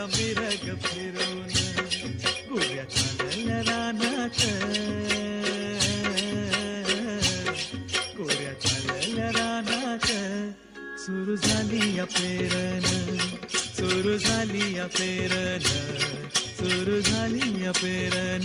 मिरग फिरवून गोऱ्या चालल्या रानात, गोऱ्या चालल्या रानात. सुरू झाली या पेरण, सुरू झाली या पेरण, सुरू झाली या पेरण.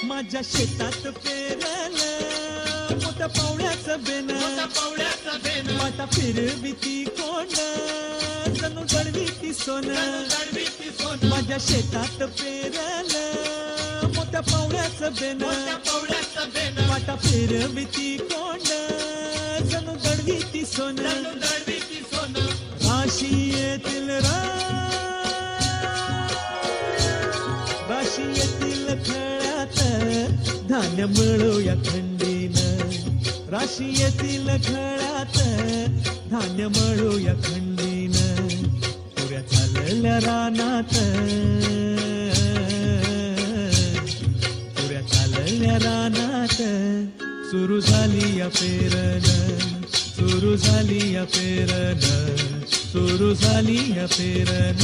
माझ्या शेतात पेरलं मोठ्या पावड्याचं बेन, वाटा फिरविती कोण जणू दडवीती सोन. माझ्या शेतात पेरलं मोठ्या पावड्याचं बेन, वाटा फिरविती कोण जणू दडवीती सोन. राशी येतील राशी येतील खळ्यात धान्य मिळूया खंडीन. राशी येतील खळ्यात धान्य मिळूया खंडीन. पुऱ्या चालल्या रानात, पुऱ्या चालल्या रानात. सुरू झाली या पेरण, सुरू झाली या पेरण, सुरू झाली या पेरण.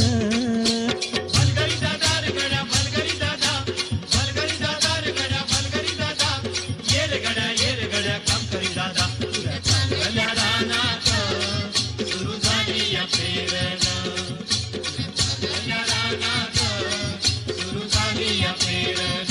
सुरू झाली या पेरण.